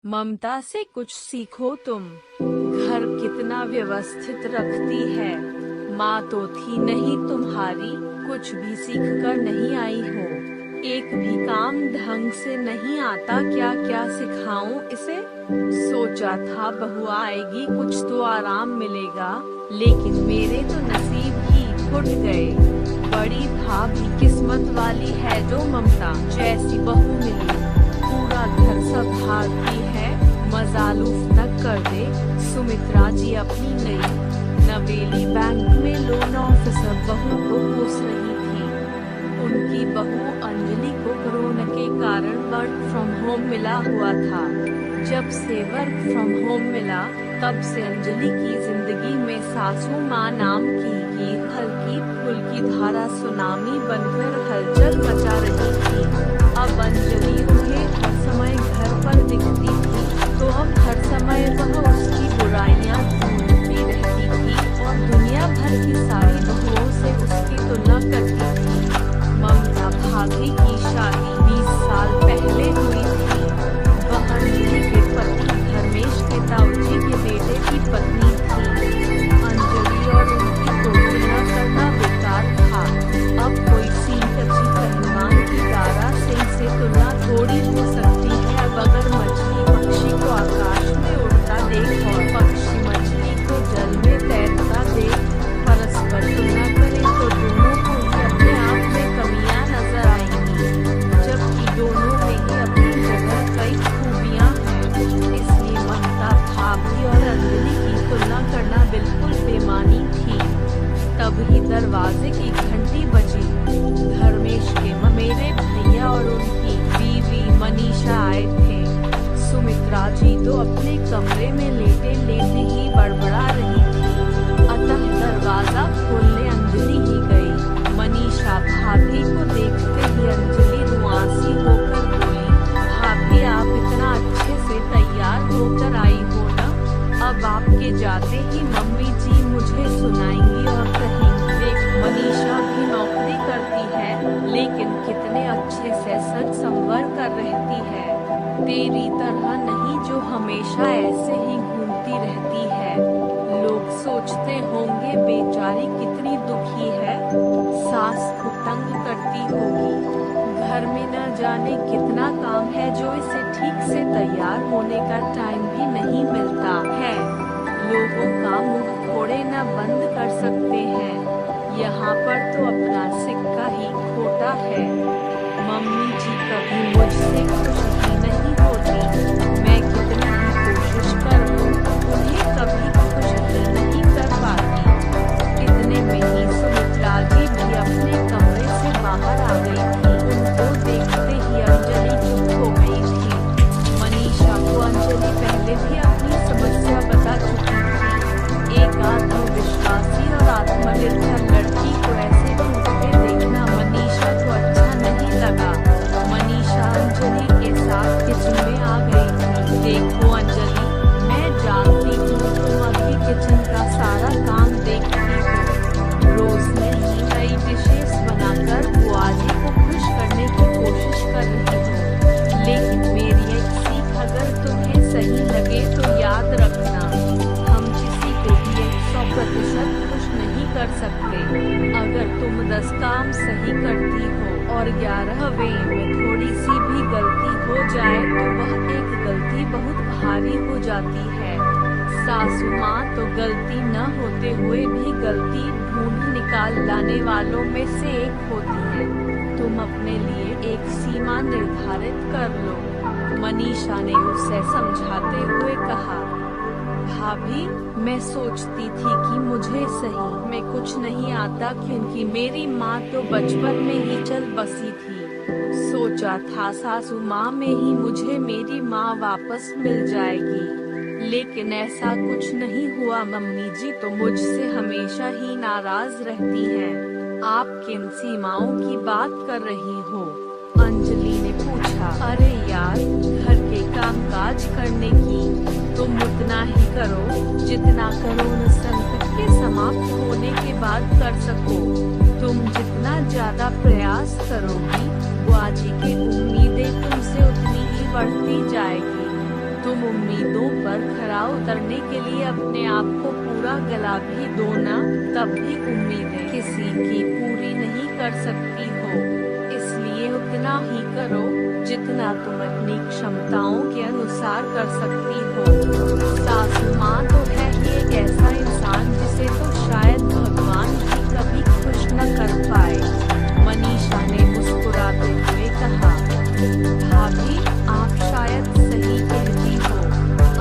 ममता से कुछ सीखो तुम। घर कितना व्यवस्थित रखती है। माँ तो थी नहीं तुम्हारी, कुछ भी सीख कर नहीं आई हो। एक भी काम ढंग से नहीं आता, क्या क्या सिखाऊं इसे। सोचा था बहू आएगी कुछ तो आराम मिलेगा, लेकिन मेरे तो नसीब ही फूट गए। बड़ी भाभी किस्मत वाली है जो ममता जैसी बहू मिली। पूरा घर संभालती है, मजालूफ न कर दे। सुमित्रा जी अपनी नई नवेली बैंक में लोन ऑफिसर बहू को पोस रही थी। उनकी बहू अंजलि को कोरोना के कारण वर्क फ्रॉम होम मिला हुआ था। जब से वर्क फ्रॉम होम मिला, तब से अंजलि की जिंदगी में सासू माँ नाम की हल्की फुल्की धारा सुनामी बनकर हलचल मचा रही थी। अब अंजलि उन्हें हर समय घर पर दिखती थी, तो अब हर समय वह उसकी बुराइयां ढूंढती रहती थी और दुनिया भर की सारी बहुओं से उसकी तुलना करती थी। ममता भाभी की शादी 20 साल पहले हुई थी। वह अंजलि के पति धर्मेश के ताऊजी के बेटे की पत्नी थी। अंजलि और उनकी को तुलना करना बेकार था। अब कोई सीट अच्छी पहलवान की दारा सिंह से तुलना थोड़ी हो सकती है। अब अगर मछली पक्षी को आकाश में उड़ता देख और पक्षी मछली को जल में तैरता देख परस्पर तुलना करें, तो दोनों को ही अपने आप में कमियां नजर आएंगी, जबकि दोनों में ही अपनी जगह कई खूबियां हैं। इसलिए ममता भाभी और अंजलि की तुलना करना बिल्कुल बेमानी थी। तभी दरवाजे की घंटी बजी। धर्मेश के ममेरे भैया और उनकी बीवी मनीषा आए थे। सुमित्रा जी तो अपने कमरे में लेटे लेटे ही बड़बड़ा रही थी, अतः दरवाजा खोलने अंजलि ही गई। मनीषा भाभी को देखते ही अंजलि रुआंसी होकर बोली, भाभी आप इतना अच्छे से तैयार होकर आई हो ना, अब आपके जाते ही मम्मी जी मुझे सुनाएंगी और कहेंगी, देख मनीषा भी नौकरी करती है, लेकिन कितने अच्छे से सज संवर कर रहती है। तेरी तरह नहीं जो हमेशा ऐसे ही घूमती रहती है। लोग सोचते होंगे बेचारी कितनी दुखी है, सास को तंग करती होगी। घर में न जाने कितना काम है जो इसे ठीक से तैयार होने का टाइम भी नहीं मिलता है। लोगों का मुंह थोड़े न बंद कर सकते हैं। यहाँ पर तो अपना सिक्का ही खोटा है। मम्मी जी कभी मुझसे खुश ही नहीं होती। मैं कितनी ही कोशिश करूं, उन्हें कभी खुश ही नहीं कर पाती। इतने में ही सुमित्रा जी भी अपने कमरे से बाहर आ गई थी। उनको देखते ही अंजलि चुप हो गई थी। मनीषा को अंजलि पहले भी अपनी समस्या बता चुकी थी। एक आत्मविश्वासी और आत्मनिर्भर लड़की को ऐसे टूटते देखना मनीषा को अच्छा नहीं लगा। मनीषा अंजलि के साथ किचन में आ गई थी। देखो अंजलि, मैं जानती हूँ तुम अभी किचन का सारा काम देखती हो। रोज नई डिशेस बनाकर बुआ जी को खुश करने की कोशिश कर रही हो, लेकिन मेरी एक सीख अगर तुम्हें सही लगे तो याद रखना, हम किसी को भी 100% खुश नहीं कर सकते। अगर तुम 10 काम सही करती हो और 11वें में थोड़ी सी भी गलती हो जाए तो वह एक गलती बहुत भारी हो जाती है। सासू माँ तो गलती न होते हुए भी गलती ढूंढ निकाल लाने वालों में से एक होती है। तुम अपने लिए एक सीमा निर्धारित कर लो, मनीषा ने उसे समझाते हुए कहा। भाभी, मैं सोचती थी कि मुझे सही में कुछ नहीं आता, क्योंकि मेरी माँ तो बचपन में ही चल बसी थी। सोचा था सासू माँ में ही मुझे मेरी माँ वापस मिल जाएगी, लेकिन ऐसा कुछ नहीं हुआ। मम्मी जी तो मुझसे हमेशा ही नाराज रहती हैं। आप किन सीमाओं की बात कर रही हो? अंजलि ने पूछा। अरे यार, घर के कामकाज करने की तुम उतना ही करो जितना कोरोना संकट के समाप्त होने के बाद कर सको। तुम जितना ज्यादा प्रयास करोगी, बुआ जी की उम्मीदें तुमसे उतनी ही बढ़ती जाएगी। तुम उम्मीदों पर खरा उतरने के लिए अपने आप को पूरा गला भी दो ना, तब भी उम्मीदें किसी की पूरी नहीं कर सकती हो। इसलिए उतना ही करो जितना तुम अपनी क्षमताओं के अनुसार कर सकती हो। सासू माँ तो है ही एक ऐसा इंसान जिसे तो शायद भगवान भी कभी खुश न कर पाए। मनीषा ने मुस्कुराते हुए कहा, भाभी आप शायद सही कहती हो।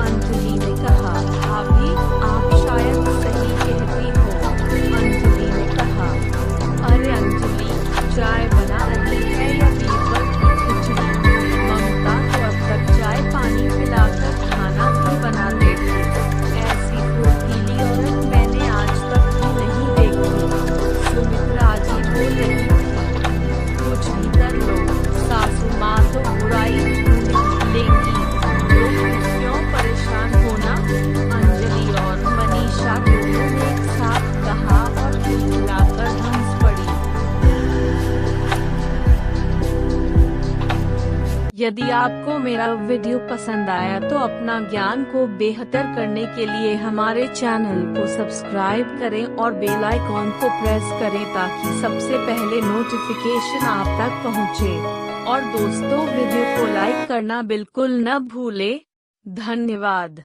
अंजलि ने कहा, भाभी आप शायद सही कहती हो। अंजलि ने कहा, अरे अंजलि, चाय बना रही है या बीरबल की खिचड़ी? ममता तो अब तक चाय पानी पिलाकर खाना भी बना देती। ऐसी फुर्तीली औरत मैंने आज तक भी नहीं देखी। सुमित्रा जी बोल रही थी, कुछ भी कर लो, सासू माँ तो बुराई ढूंढ लेंगी, तो क्यों परेशान होना? अंजलि और मनीषा दोनों ने एक साथ कहा और खिलखिलाकर हंस पड़ी। यदि आपको मेरा वीडियो पसंद आया तो अपना ज्ञान को बेहतर करने के लिए हमारे चैनल को सब्सक्राइब करें और बेल आइकॉन को प्रेस करें ताकि सबसे पहले नोटिफिकेशन आप तक पहुंचे। और दोस्तों, वीडियो को लाइक करना बिल्कुल न भूलें। धन्यवाद।